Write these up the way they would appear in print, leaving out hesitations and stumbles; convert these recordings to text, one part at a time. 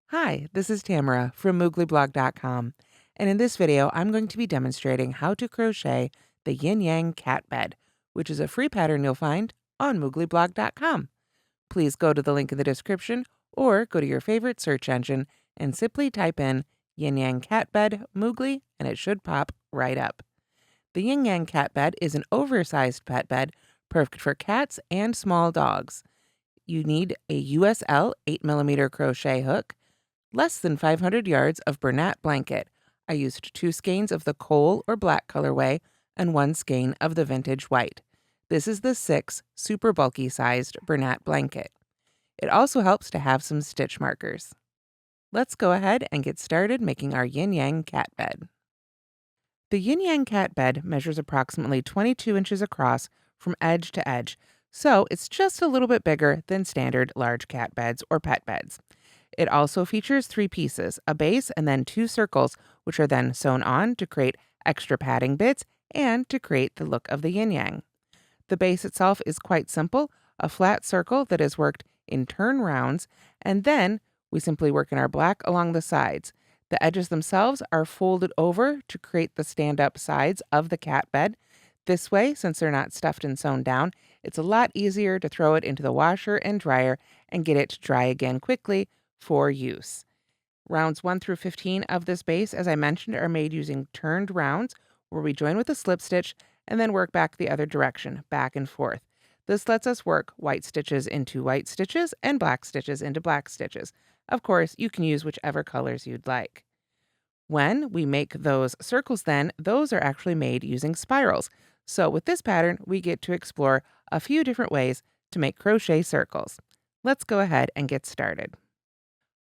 Hi, this is Tamara from mooglyblog.com, and in this video I'm going to be demonstrating how to crochet the Yin-Yang Cat Bed, which is a free pattern you'll find on mooglyblog.com. Please go to the link in the description or go to your favorite search engine and simply type in Yin-Yang Cat Bed Moogly and it should pop right up. The Yin-Yang Cat Bed is an oversized pet bed perfect for cats and small dogs. You need a USL 8mm crochet hook, less than 500 yards of Bernat Blanket. I used 2 skeins of the coal or black colorway and 1 skein of the vintage white. This is the 6 super bulky sized Bernat Blanket. It also helps to have some stitch markers. Let's go ahead and get started making our Yin-Yang Cat Bed. The Yin-Yang Cat Bed measures approximately 22 inches across from edge to edge, so it's just a little bit bigger than standard large cat beds or pet beds. It also features 3 pieces, a base and then 2 circles, which are then sewn on to create extra padding bits and to create the look of the yin-yang. The base itself is quite simple, a flat circle that is worked in turn rounds, and then we simply work in our black along the sides. The edges themselves are folded over to create the stand-up sides of the cat bed. This way, since they're not stuffed and sewn down, it's a lot easier to throw it into the washer and dryer and get it to dry again quickly for use. Rounds 1 through 15 of this base, as I mentioned, are made using turned rounds where we join with a slip stitch and then work back the other direction, back and forth. This lets us work white stitches into white stitches and black stitches into black stitches. Of course, you can use whichever colors you'd like. When we make those circles then, those are actually made using spirals. So with this pattern, we get to explore a few different ways to make crochet circles. Let's go ahead and get started.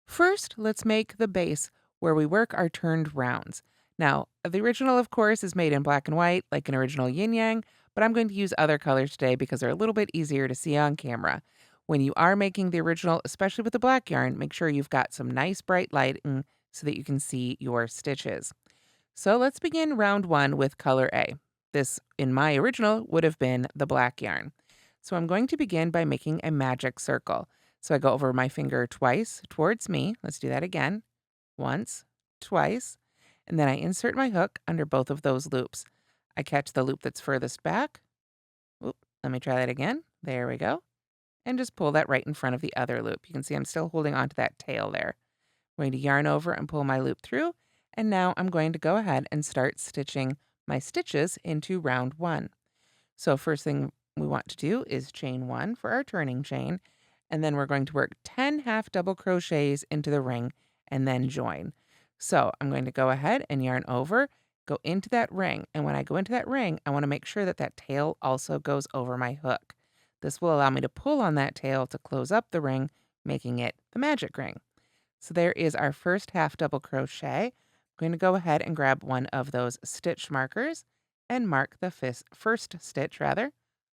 First, let's make the base where we work our turned rounds. Now, the original, of course, is made in black and white, like an original yin-yang, but I'm going to use other colors today because they're a little bit easier to see on camera. When you are making the original, especially with the black yarn, make sure you've got some nice bright lighting so that you can see your stitches. So let's begin round 1 with color A. This, in my original, would have been the black yarn. So I'm going to begin by making a magic circle. So I go over my finger twice towards me. Let's do that again. Once, twice. And then I insert my hook under both of those loops. I catch the loop that's furthest back. Oop, let me try that again. There we go. And just pull that right in front of the other loop. You can see I'm still holding onto that tail there. I'm going to yarn over and pull my loop through. And now I'm going to go ahead and start stitching my stitches into round 1. So first thing we want to do is chain 1 for our turning chain. And then we're going to work 10 half double crochets into the ring and then join. So I'm going to go ahead and yarn over, go into that ring. And when I go into that ring, I want to make sure that that tail also goes over my hook. This will allow me to pull on that tail to close up the ring, making it the magic ring. So there is our first half double crochet. I'm going to go ahead and grab one of those stitch markers and mark the first stitch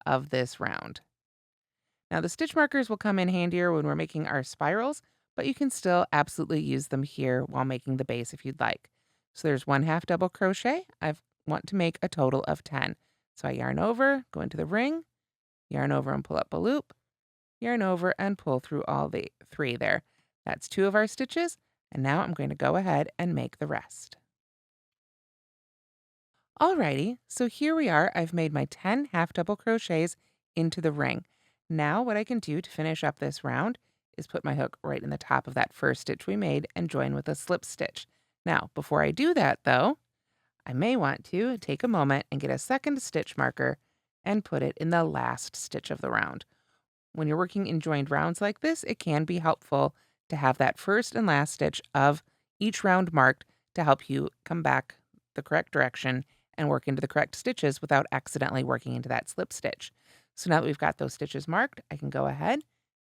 of this round. Now the stitch markers will come in handier when we're making our spirals, but you can still absolutely use them here while making the base if you'd like. So there's 1 half double crochet. I want to make a total of 10. So I yarn over, go into the ring, yarn over and pull up a loop, yarn over and pull through all the 3 there. That's 2 of our stitches, and now I'm going to go ahead and make the rest. Alrighty, so here we are. I've made my 10 half double crochets into the ring. Now what I can do to finish up this round is put my hook right in the top of that first stitch we made and join with a slip stitch. Now, before I do that though, I may want to take a moment and get a second stitch marker and put it in the last stitch of the round. When you're working in joined rounds like this, it can be helpful to have that first and last stitch of each round marked to help you come back the correct direction and work into the correct stitches without accidentally working into that slip stitch. So now that we've got those stitches marked, I can go ahead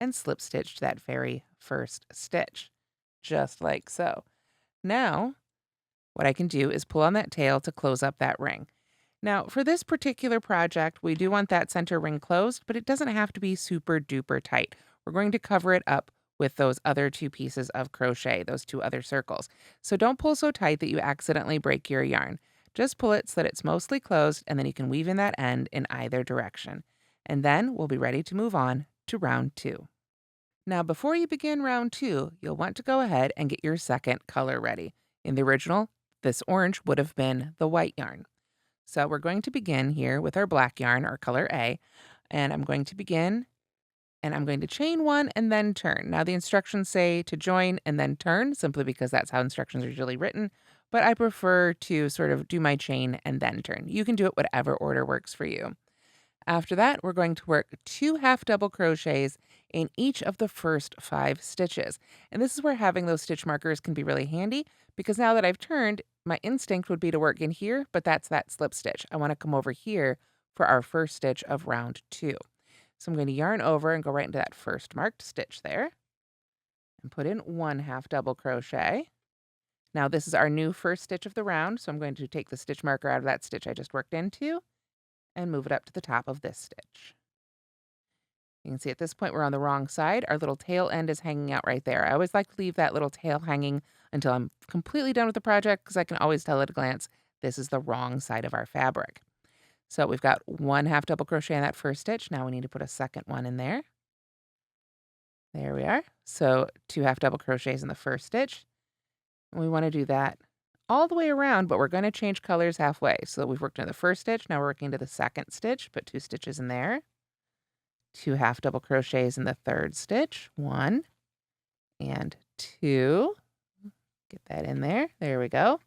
and slip stitch to that very first stitch, just like so. Now, what I can do is pull on that tail to close up that ring. Now, for this particular project, we do want that center ring closed, but it doesn't have to be super duper tight. We're going to cover it up with those other 2 pieces of crochet, those 2 other circles. So don't pull so tight that you accidentally break your yarn. Just pull it so that it's mostly closed, and then you can weave in that end in either direction. And then we'll be ready to move on to round 2. Now, before you begin round 2, you'll want to go ahead and get your second color ready. In the original, this orange would have been the white yarn. So we're going to begin here with our black yarn, our color A, and I'm going to begin and I'm going to chain 1 and then turn. Now the instructions say to join and then turn, simply because that's how instructions are usually written, but I prefer to sort of do my chain and then turn. You can do it whatever order works for you. After that, we're going to work 2 half double crochets in each of the first 5 stitches. And this is where having those stitch markers can be really handy, because now that I've turned, my instinct would be to work in here, but that's that slip stitch. I want to come over here for our first stitch of round 2. So I'm going to yarn over and go right into that first marked stitch there and put in 1 half double crochet. Now this is our new first stitch of the round, so I'm going to take the stitch marker out of that stitch I just worked into and move it up to the top of this stitch. You can see at this point we're on the wrong side. Our little tail end is hanging out right there. I always like to leave that little tail hanging until I'm completely done with the project, because I can always tell at a glance this is the wrong side of our fabric. So we've got 1 half double crochet in that first stitch. Now we need to put a second one in there. There we are. So 2 half double crochets in the first stitch. And we want to do that all the way around, but we're going to change colors halfway. So we've worked into the first stitch. Now we're working to the second stitch. Put 2 stitches in there. 2 half double crochets in the third stitch. 1 and 2. Get that in there. There we go.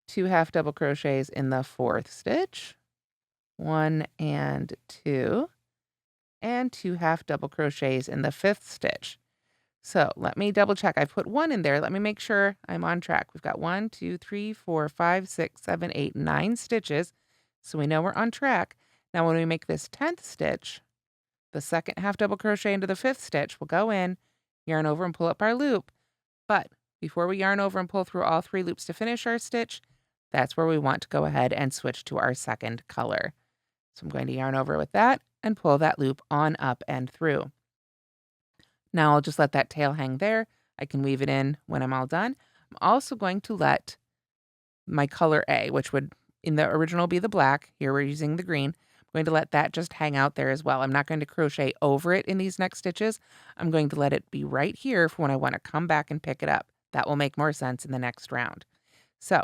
2 half double crochets in the fourth stitch. 1 and 2. And 2 half double crochets in the fifth stitch. So let me double check. I've put 1 in there. Let me make sure I'm on track. We've got 1, 2, 3, 4, 5, 6, 7, 8, 9 stitches. So we know we're on track. Now when we make this 10th stitch, the second half double crochet into the fifth stitch, we'll go in, yarn over and pull up our loop. But before we yarn over and pull through all 3 loops to finish our stitch, that's where we want to go ahead and switch to our second color. So I'm going to yarn over with that and pull that loop on up and through. Now I'll just let that tail hang there. I can weave it in when I'm all done. I'm also going to let my color A, which would in the original be the black, here we're using the green. I'm going to let that just hang out there as well. I'm not going to crochet over it in these next stitches. I'm going to let it be right here for when I want to come back and pick it up. That will make more sense in the next round. So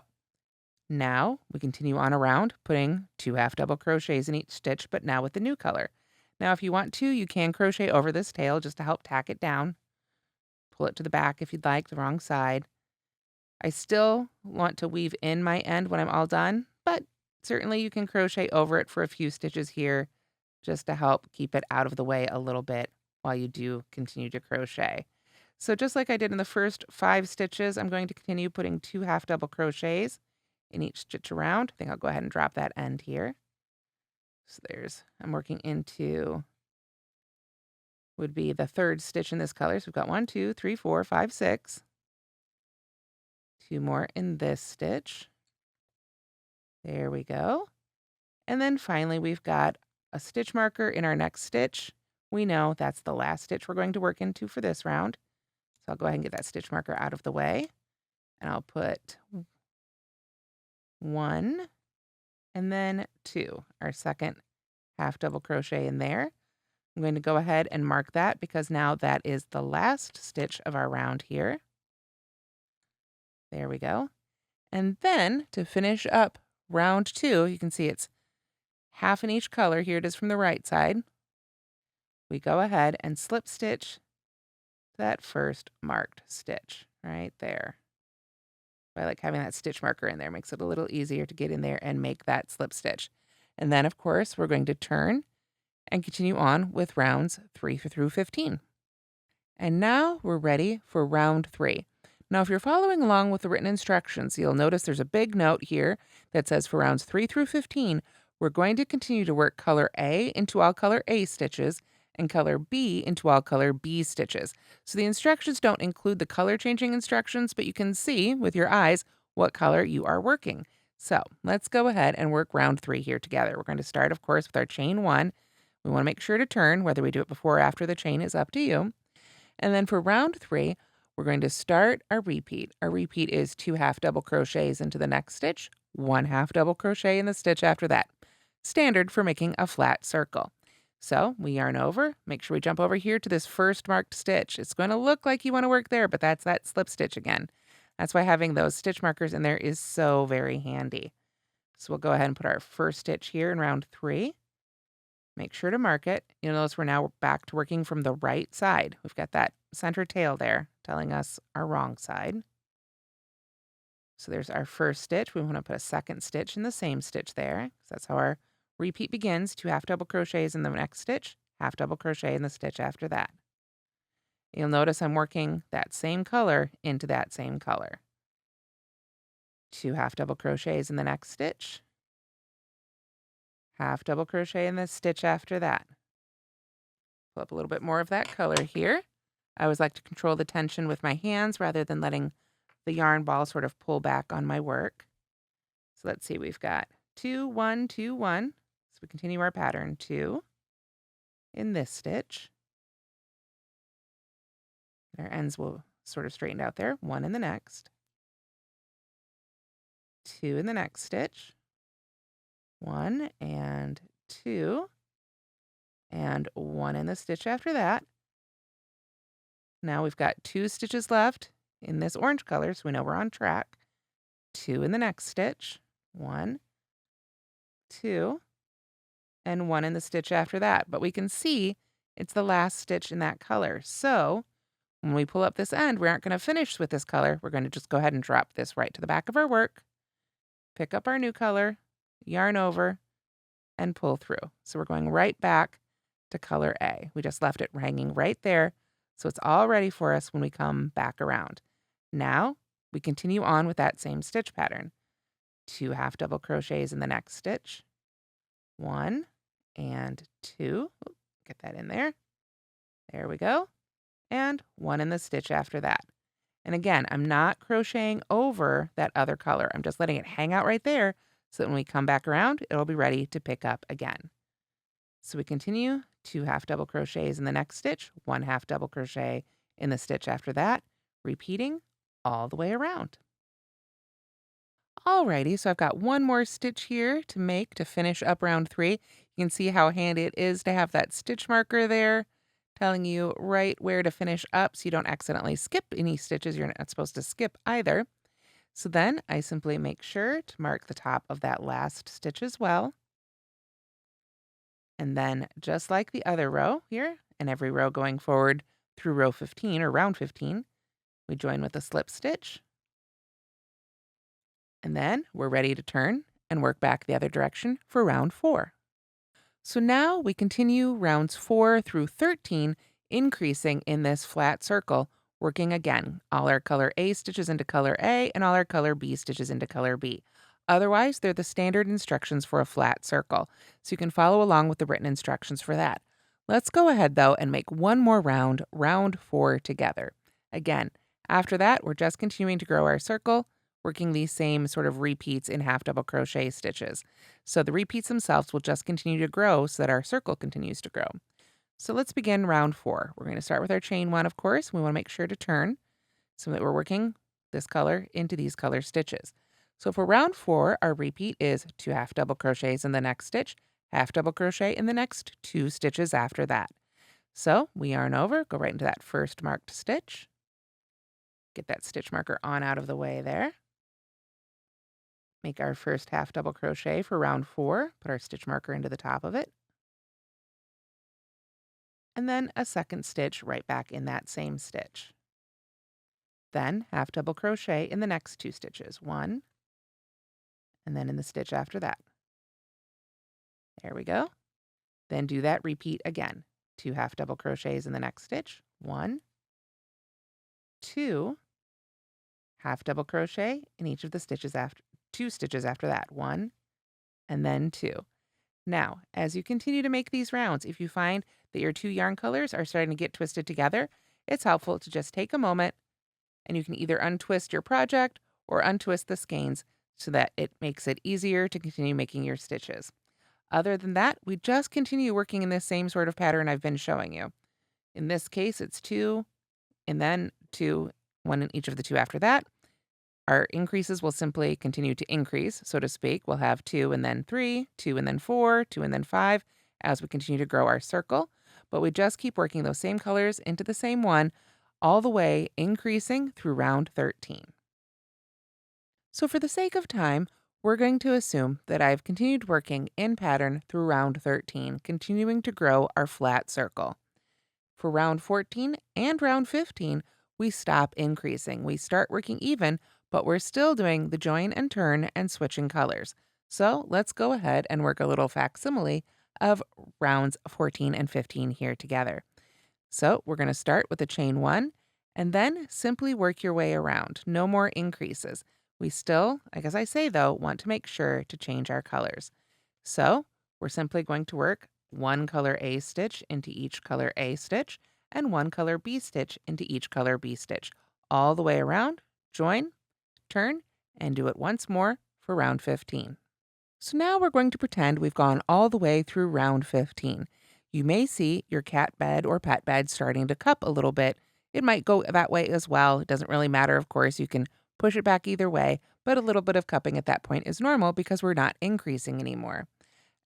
now we continue on around, putting 2 half double crochets in each stitch, but now with the new color. Now, if you want to, you can crochet over this tail just to help tack it down. Pull it to the back if you'd like, the wrong side. I still want to weave in my end when I'm all done, but certainly you can crochet over it for a few stitches here just to help keep it out of the way a little bit while you do continue to crochet. So just like I did in the first 5 stitches, I'm going to continue putting 2 half double crochets in each stitch around. I think I'll go ahead and drop that end here. So I'm working into, would be the third stitch in this color. So we've got 1, 2, 3, 4, 5, 6. 2 more in this stitch. There we go. And then finally, we've got a stitch marker in our next stitch. We know that's the last stitch we're going to work into for this round. So I'll go ahead and get that stitch marker out of the way. And I'll put 1 and then 2, our second half double crochet in there. I'm going to go ahead and mark that because now that is the last stitch of our round here. There we go. And then to finish up round 2, you can see it's half in each color. Here it is from the right side. We go ahead and slip stitch that first marked stitch right there. I like having that stitch marker in there. Makes it a little easier to get in there and make that slip stitch. And then, of course, we're going to turn and continue on with rounds 3 through 15. And now we're ready for round 3. Now, if you're following along with the written instructions, you'll notice there's a big note here that says for rounds 3 through 15, we're going to continue to work color A into all color A stitches and color B into all color B stitches. So the instructions don't include the color changing instructions, but you can see with your eyes what color you are working. So let's go ahead and work round 3 here together. We're going to start, of course, with our chain 1. We want to make sure to turn, whether we do it before or after the chain is up to you. And then for round 3, we're going to start our repeat. Our repeat is 2 half double crochets into the next stitch, 1 half double crochet in the stitch after that. standard for making a flat circle. So we yarn over, make sure we jump over here to this first marked stitch. It's going to look like you want to work there, but that's that slip stitch again. That's why having those stitch markers in there is so very handy. So we'll go ahead and put our first stitch here in round 3. Make sure to mark it. You'll notice we're now back to working from the right side. We've got that center tail there telling us our wrong side. So there's our first stitch. We want to put a second stitch in the same stitch there, because that's how our repeat begins. 2 half double crochets in the next stitch, half double crochet in the stitch after that. You'll notice I'm working that same color into that same color. 2 half double crochets in the next stitch, half double crochet in the stitch after that. Pull up a little bit more of that color here. I always like to control the tension with my hands rather than letting the yarn ball sort of pull back on my work. So let's see, we've got 2, 1, 2, 1. So we continue our pattern. 2 in this stitch. Our ends will sort of straighten out there. 1 in the next. 2 in the next stitch. 1 and 2. And 1 in the stitch after that. Now we've got 2 stitches left in this orange color, so we know we're on track. 2 in the next stitch. 1, 2, and 1 in the stitch after that. But we can see it's the last stitch in that color. So when we pull up this end, we aren't going to finish with this color. We're going to just go ahead and drop this right to the back of our work, pick up our new color, yarn over, and pull through. So we're going right back to color A. We just left it hanging right there, so it's all ready for us when we come back around. Now we continue on with that same stitch pattern. 2 half double crochets in the next stitch. 1 and 2. Get that in there. There we go. And 1 in the stitch after that. And again, I'm not crocheting over that other color. I'm just letting it hang out right there so that when we come back around, it'll be ready to pick up again. So we continue 2 half double crochets in the next stitch, 1 half double crochet in the stitch after that, repeating all the way around. Alrighty, so I've got one more stitch here to make to finish up round 3. You can see how handy it is to have that stitch marker there telling you right where to finish up so you don't accidentally skip any stitches you're not supposed to skip either. So then I simply make sure to mark the top of that last stitch as well. And then just like the other row here, and every row going forward through row 15 or round 15, we join with a slip stitch. And then we're ready to turn and work back the other direction for round 4. So now we continue rounds 4 through 13, increasing in this flat circle, working again all our color A stitches into color A and all our color B stitches into color B. Otherwise, they're the standard instructions for a flat circle, so you can follow along with the written instructions for that. Let's go ahead, though, and make one more round, round 4 together. Again, after that, we're just continuing to grow our circle, working these same sort of repeats in half double crochet stitches. So the repeats themselves will just continue to grow so that our circle continues to grow. So let's begin round 4. We're going to start with our chain 1, of course. We want to make sure to turn so that we're working this color into these color stitches. So for round 4, our repeat is 2 half double crochets in the next stitch, half double crochet in the next 2 stitches after that. So we yarn over, go right into that first marked stitch. Get that stitch marker on out of the way there. Make our first half double crochet for round 4, put our stitch marker into the top of it. And then a second stitch right back in that same stitch. Then half double crochet in the next 2 stitches. 1, and then in the stitch after that. There we go. Then do that repeat again. 2 half double crochets in the next stitch. 1, 2, half double crochet in each of the stitches after 2 stitches after that. 1, and then 2. Now, as you continue to make these rounds, if you find that your 2 yarn colors are starting to get twisted together, it's helpful to just take a moment and you can either untwist your project or untwist the skeins so that it makes it easier to continue making your stitches. Other than that, we just continue working in this same sort of pattern I've been showing you. In this case, it's 2, and then 2, 1 in each of the 2 after that. Our increases will simply continue to increase, so to speak. We'll have 2 and then 3, 2 and then 4, 2 and then 5 as we continue to grow our circle. But we just keep working those same colors into the same one all the way, increasing through round 13. So for the sake of time, we're going to assume that I've continued working in pattern through round 13, continuing to grow our flat circle. For round 14 and round 15, we stop increasing. We start working even, but we're still doing the join and turn and switching colors. So let's go ahead and work a little facsimile of rounds 14 and 15 here together. So we're going to start with a chain 1 and then simply work your way around. No more increases. We still, like as I say though, want to make sure to change our colors. So we're simply going to work one color A stitch into each color A stitch and one color B stitch into each color B stitch, all the way around, join, turn, and do it once more for round 15. So now we're going to pretend we've gone all the way through round 15. You may see your cat bed or pet bed starting to cup a little bit. It might go that way as well. It doesn't really matter, of course. You can push it back either way, but a little bit of cupping at that point is normal because we're not increasing anymore.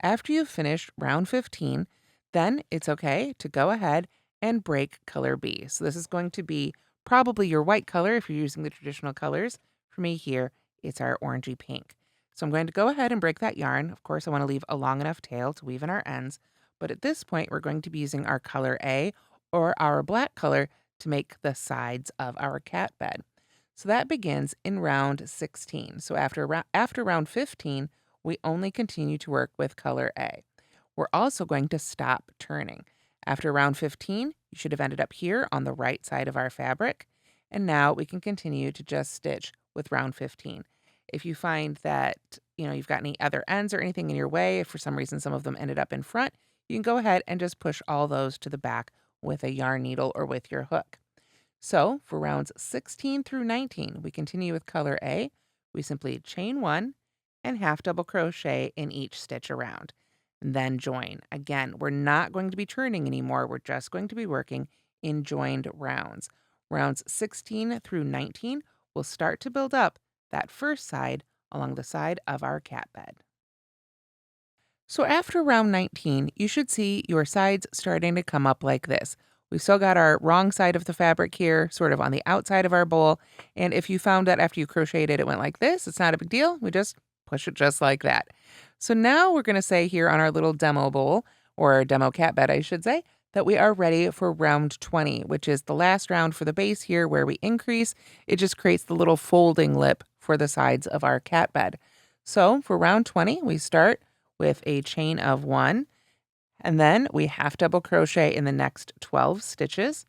After you've finished round 15, then it's okay to go ahead and break color B. So this is going to be probably your white color if you're using the traditional colors. For me here, it's our orangey pink. So I'm going to go ahead and break that yarn. Of course, I want to leave a long enough tail to weave in our ends. But at this point, we're going to be using our color A or our black color to make the sides of our cat bed. So that begins in round 16. So after round 15, we only continue to work with color A. We're also going to stop turning. After round 15, you should have ended up here on the right side of our fabric. And now we can continue to just stitch with round 15. If you find that, you've got any other ends or anything in your way, if for some reason some of them ended up in front, you can go ahead and just push all those to the back with a yarn needle or with your hook. So for rounds 16 through 19, we continue with color A. We simply chain 1 and half double crochet in each stitch around. And then join. Again, we're not going to be turning anymore. We're just going to be working in joined rounds. Rounds 16 through 19 will start to build up that first side along the side of our cat bed. So after round 19, you should see your sides starting to come up like this. We've still got our wrong side of the fabric here, sort of on the outside of our bowl. And if you found that after you crocheted it went like this, it's not a big deal. We just push it just like that. So now we're going to say here on our little demo bowl, or demo cat bed, I should say, that we are ready for round 20, which is the last round for the base here where we increase. It just creates the little folding lip for the sides of our cat bed. So for round 20, we start with a chain of 1, and then we half double crochet in the next 12 stitches.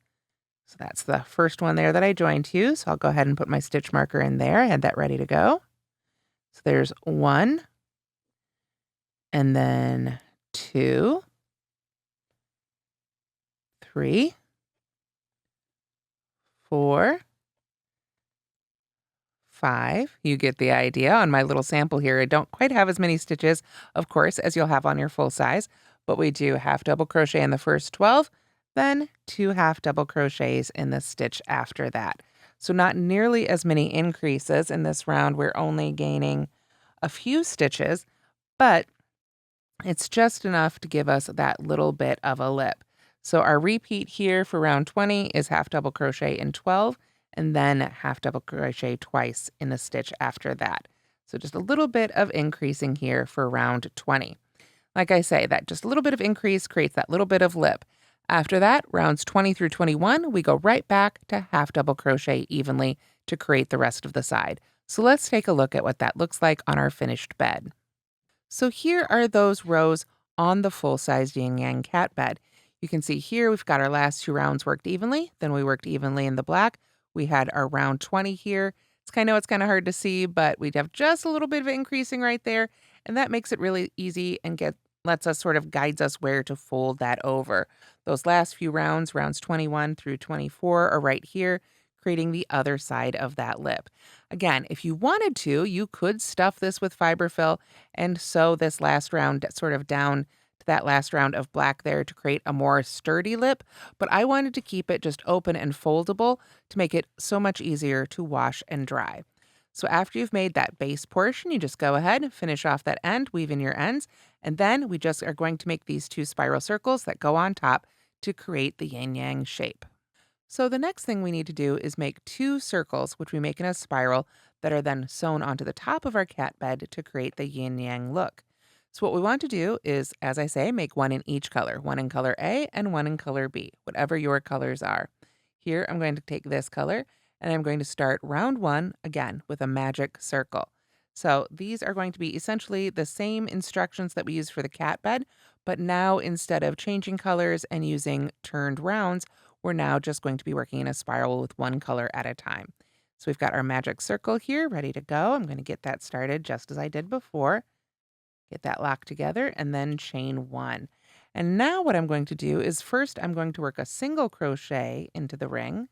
So that's the first one there that I joined to. So I'll go ahead and put my stitch marker in there. I had that ready to go. So there's 1, and then 2, 3, 4, 5. You get the idea. On my little sample here, I don't quite have as many stitches, of course, as you'll have on your full size, but we do half double crochet in the first 12, then 2 half double crochets in the stitch after that. So not nearly as many increases in this round. We're only gaining a few stitches, but it's just enough to give us that little bit of a lip. So our repeat here for round 20 is half double crochet in 12, and then half double crochet twice in the stitch after that. So just a little bit of increasing here for round 20. Like I say, that just a little bit of increase creates that little bit of lip. After that, rounds 20 through 21, we go right back to half double crochet evenly to create the rest of the side. So let's take a look at what that looks like on our finished bed. So here are those rows on the full-size Yin-Yang Cat Bed. You can see here we've got our last 2 rounds worked evenly, then we worked evenly in the black. We had our round 20 here. I know it's kind of hard to see, but we'd have just a little bit of increasing right there, and that makes it really easy and lets us guides us where to fold that over. Those last few rounds, rounds 21 through 24, are right here, creating the other side of that lip. Again, if you wanted to, you could stuff this with fiber fill and sew this last round sort of down to that last round of black there to create a more sturdy lip, but I wanted to keep it just open and foldable to make it so much easier to wash and dry. So after you've made that base portion, you just go ahead and finish off that end, weave in your ends, and then we just are going to make these 2 spiral circles that go on top to create the yin-yang shape. So the next thing we need to do is make 2 circles, which we make in a spiral, that are then sewn onto the top of our cat bed to create the yin-yang look. So what we want to do is, as I say, make one in each color, one in color A and one in color B, whatever your colors are. Here I'm going to take this color and I'm going to start round 1 again with a magic circle. So these are going to be essentially the same instructions that we use for the cat bed, but now instead of changing colors and using turned rounds, we're now just going to be working in a spiral with one color at a time. So we've got our magic circle here ready to go. I'm going to get that started just as I did before. Get that locked together and then chain 1. And now what I'm going to do is first I'm going to work a single crochet into the ring,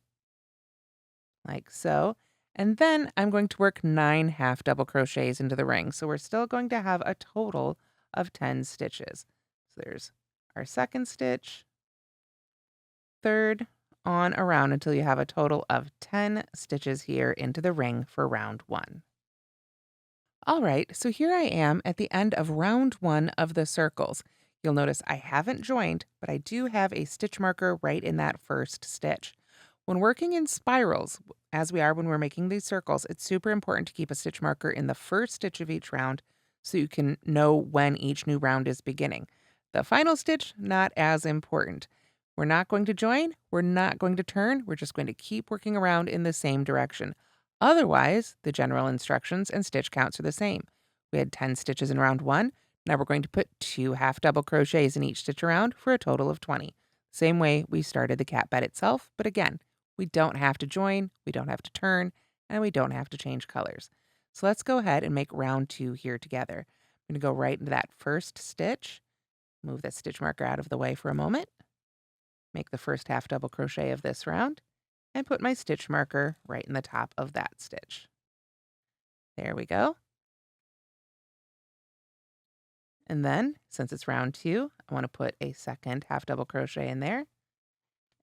like so. And then I'm going to work 9 half double crochets into the ring. So we're still going to have a total of 10 stitches. So there's our second stitch, third, on around until you have a total of 10 stitches here into the ring for round 1. All right, so here I am at the end of round 1 of the circles. You'll notice I haven't joined, but I do have a stitch marker right in that first stitch. When working in spirals, as we are when we're making these circles, it's super important to keep a stitch marker in the first stitch of each round so you can know when each new round is beginning. The final stitch, not as important. We're not going to join, we're not going to turn, we're just going to keep working around in the same direction. Otherwise, the general instructions and stitch counts are the same. We had 10 stitches in round 1. Now we're going to put 2 half double crochets in each stitch around for a total of 20. Same way we started the cat bed itself, but again, we don't have to join, we don't have to turn, and we don't have to change colors. So let's go ahead and make round 2 here together. I'm going to go right into that first stitch, move that stitch marker out of the way for a moment, make the first half double crochet of this round, and put my stitch marker right in the top of that stitch. There we go. And then, since it's round 2, I want to put a second half double crochet in there.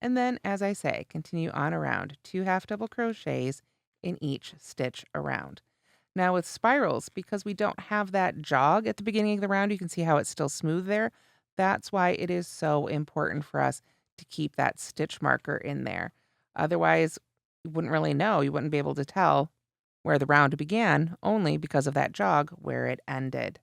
And then, as I say, continue on around 2 half double crochets in each stitch around. Now with spirals, because we don't have that jog at the beginning of the round, you can see how it's still smooth there. That's why it is so important for us to keep that stitch marker in there. Otherwise, you wouldn't really know. You wouldn't be able to tell where the round began only because of that jog where it ended.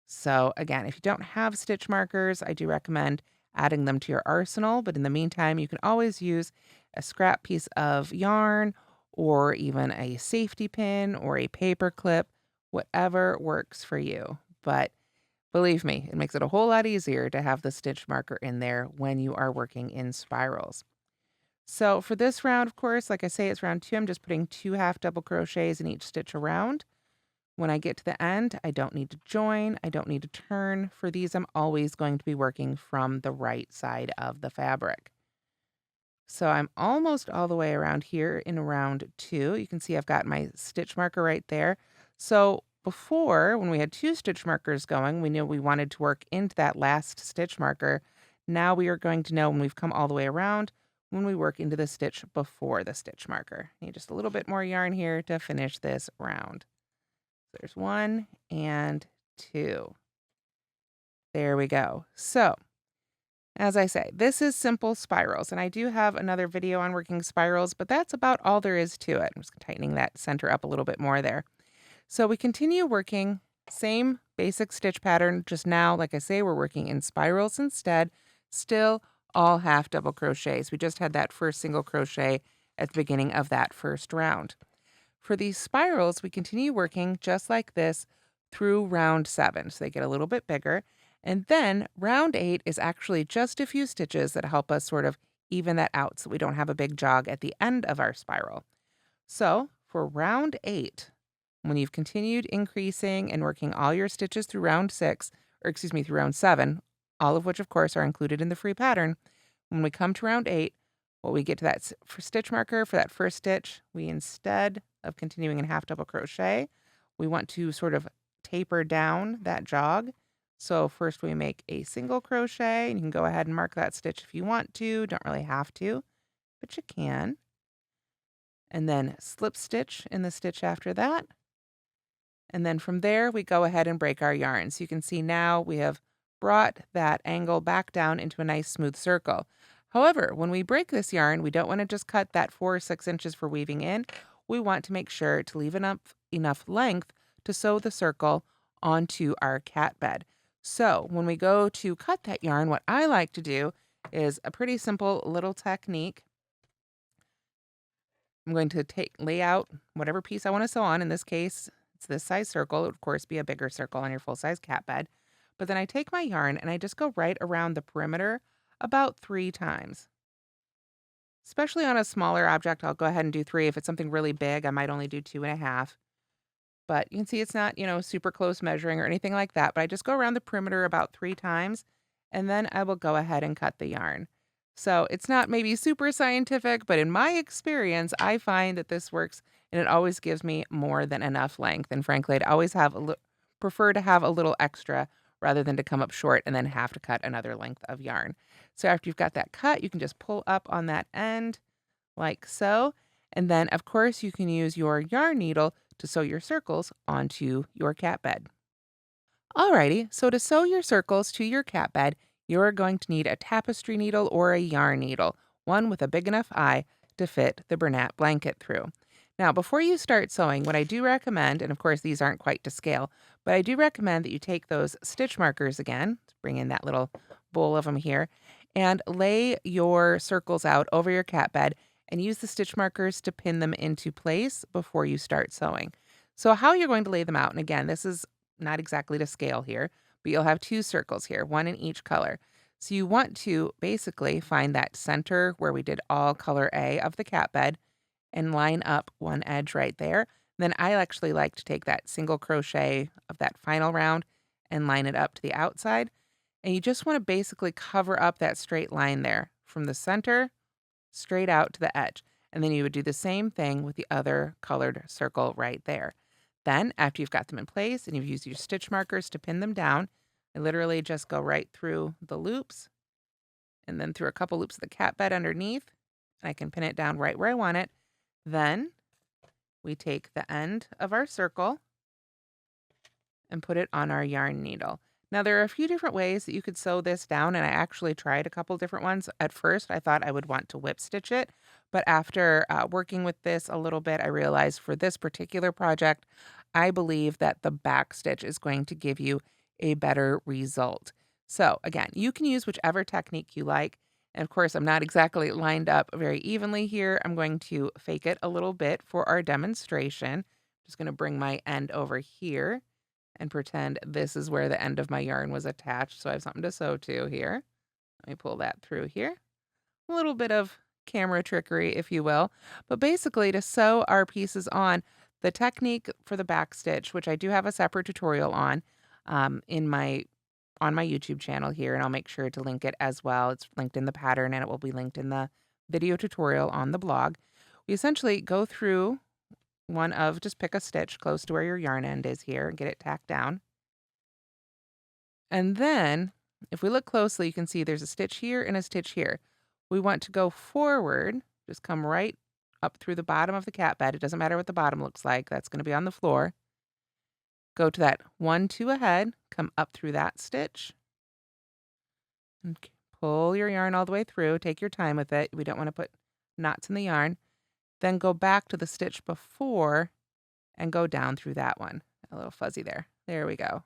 So again, if you don't have stitch markers, I do recommend adding them to your arsenal. But in the meantime, you can always use a scrap piece of yarn or even a safety pin or a paper clip, whatever works for you. But believe me, it makes it a whole lot easier to have the stitch marker in there when you are working in spirals. So for this round, of course, like I say, it's round 2. I'm just putting 2 half double crochets in each stitch around. When I get to the end, I don't need to join, I don't need to turn. For these, I'm always going to be working from the right side of the fabric. So I'm almost all the way around here in round 2. You can see I've got my stitch marker right there. So before, when we had 2 stitch markers going, we knew we wanted to work into that last stitch marker. Now we are going to know when we've come all the way around, when we work into the stitch before the stitch marker. Need just a little bit more yarn here to finish this round. There's 1 and 2. There we go. So, as I say, this is simple spirals, and I do have another video on working spirals, but that's about all there is to it. I'm just tightening that center up a little bit more there. So we continue working, same basic stitch pattern, just now, like I say, we're working in spirals instead, still all half double crochets. We just had that first single crochet at the beginning of that first round. For these spirals, we continue working just like this through round 7. So they get a little bit bigger. And then round 8 is actually just a few stitches that help us sort of even that out so we don't have a big jog at the end of our spiral. So for round 8, when you've continued increasing and working all your stitches through round 6, or excuse me, through round 7, all of which of course are included in the free pattern, when we come to round 8, when we get to that stitch marker for that first stitch, we instead of continuing in half double crochet, we want to sort of taper down that jog. So first we make a single crochet, and you can go ahead and mark that stitch if you want to. Don't really have to, but you can. and then slip stitch in the stitch after that. And then from there, we go ahead and break our yarn. So you can see now we have brought that angle back down into a nice smooth circle. However, when we break this yarn, we don't want to just cut that 4 or 6 inches for weaving in. We want to make sure to leave enough length to sew the circle onto our cat bed. So when we go to cut that yarn, what I like to do is a pretty simple little technique. I'm going to lay out whatever piece I want to sew on. In this case, it's this size circle. It would, of course, be a bigger circle on your full-size cat bed. But then I take my yarn and I just go right around the perimeter about 3 times. Especially on a smaller object, I'll go ahead and do 3. If it's something really big, I might only do 2.5. But you can see it's not, super close measuring or anything like that. But I just go around the perimeter about 3 times, and then I will go ahead and cut the yarn. So it's not maybe super scientific, but in my experience, I find that this works, and it always gives me more than enough length. And frankly, I'd always prefer to have a little extra rather than to come up short and then have to cut another length of yarn. So after you've got that cut, you can just pull up on that end like so. And then, of course, you can use your yarn needle to sew your circles onto your cat bed. Alrighty, so to sew your circles to your cat bed, you're going to need a tapestry needle or a yarn needle, one with a big enough eye to fit the Bernat Blanket through. Now, before you start sewing, what I do recommend, and of course these aren't quite to scale, but I do recommend that you take those stitch markers again, bring in that little bowl of them here, and lay your circles out over your cat bed and use the stitch markers to pin them into place before you start sewing. So how you're going to lay them out, and again, this is not exactly to scale here, but you'll have 2 circles here, one in each color. So you want to basically find that center where we did all color A of the cat bed and line up one edge right there. Then I actually like to take that single crochet of that final round and line it up to the outside. And you just want to basically cover up that straight line there from the center straight out to the edge. And then you would do the same thing with the other colored circle right there. Then, after you've got them in place and you've used your stitch markers to pin them down, I literally just go right through the loops and then through a couple loops of the cat bed underneath. And I can pin it down right where I want it. Then we take the end of our circle and put it on our yarn needle. Now, there are a few different ways that you could sew this down, and I actually tried a couple different ones. At first, I thought I would want to whip stitch it, but after working with this a little bit, I realized for this particular project, I believe that the back stitch is going to give you a better result. So again, you can use whichever technique you like. And of course, I'm not exactly lined up very evenly here. I'm going to fake it a little bit for our demonstration. Just going to bring my end over here and pretend this is where the end of my yarn was attached. So I have something to sew to here. Let me pull that through here. A little bit of camera trickery, if you will. But basically, to sew our pieces on, the technique for the back stitch, which I do have a separate tutorial on my YouTube channel here, and I'll make sure to link it as well. It's linked in the pattern, and it will be linked in the video tutorial on the blog. We essentially go through just pick a stitch close to where your yarn end is here and get it tacked down. And then, if we look closely, you can see there's a stitch here and a stitch here. We want to go forward, just come right up through the bottom of the cat bed. It doesn't matter what the bottom looks like. That's going to be on the floor. Go to that 1, 2 ahead, come up through that stitch, and pull your yarn all the way through. Take your time with it. We don't want to put knots in the yarn. Then go back to the stitch before and go down through that one. A little fuzzy there. There we go.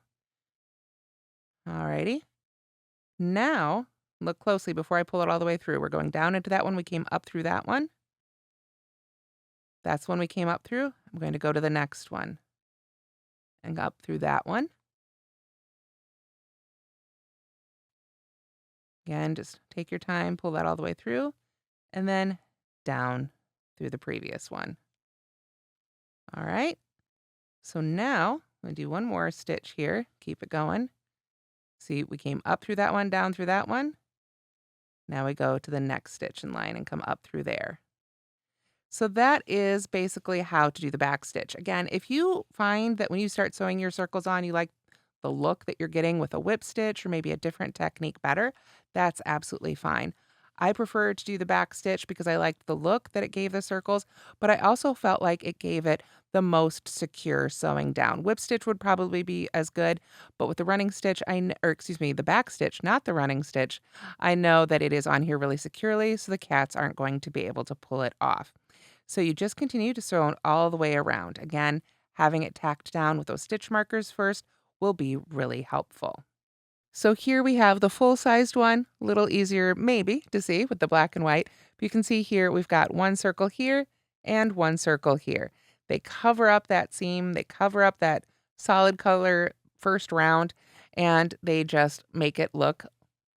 Alrighty. Now, look closely before I pull it all the way through. We're going down into that one. We came up through that one. That's one we came up through. I'm going to go to the next one and up through that one. Again, just take your time, pull that all the way through, and then down through the previous one. All right. So now I'm going to do one more stitch here. Keep it going. See, we came up through that one, down through that one. Now we go to the next stitch in line and come up through there. So that is basically how to do the back stitch. Again, if you find that when you start sewing your circles on, you like the look that you're getting with a whip stitch or maybe a different technique better, that's absolutely fine. I prefer to do the back stitch because I liked the look that it gave the circles, but I also felt like it gave it the most secure sewing down. Whip stitch would probably be as good, but with the running stitch, or excuse me, the back stitch, not the running stitch, I know that it is on here really securely, so the cats aren't going to be able to pull it off. So you just continue to sew it all the way around. Again, having it tacked down with those stitch markers first will be really helpful. So here we have the full-sized one, a little easier maybe to see with the black and white. But you can see here we've got one circle here and one circle here. They cover up that seam, they cover up that solid color first round, and they just make it look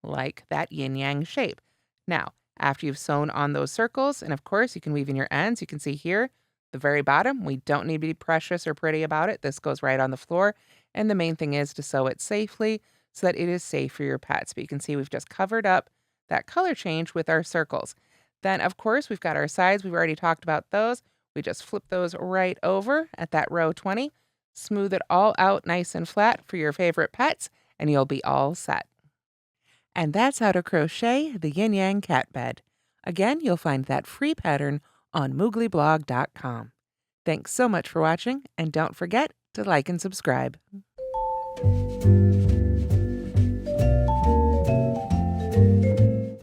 like that yin-yang shape. Now, after you've sewn on those circles, and of course you can weave in your ends, you can see here, the very bottom, we don't need to be precious or pretty about it. This goes right on the floor. And the main thing is to sew it safely so that it is safe for your pets. But you can see we've just covered up that color change with our circles. Then, of course, we've got our sides. We've already talked about those. We just flip those right over at that row 20, smooth it all out nice and flat for your favorite pets, and you'll be all set. And that's how to crochet the Yin-Yang Cat Bed. Again, you'll find that free pattern on mooglyblog.com. Thanks so much for watching, and don't forget to like and subscribe.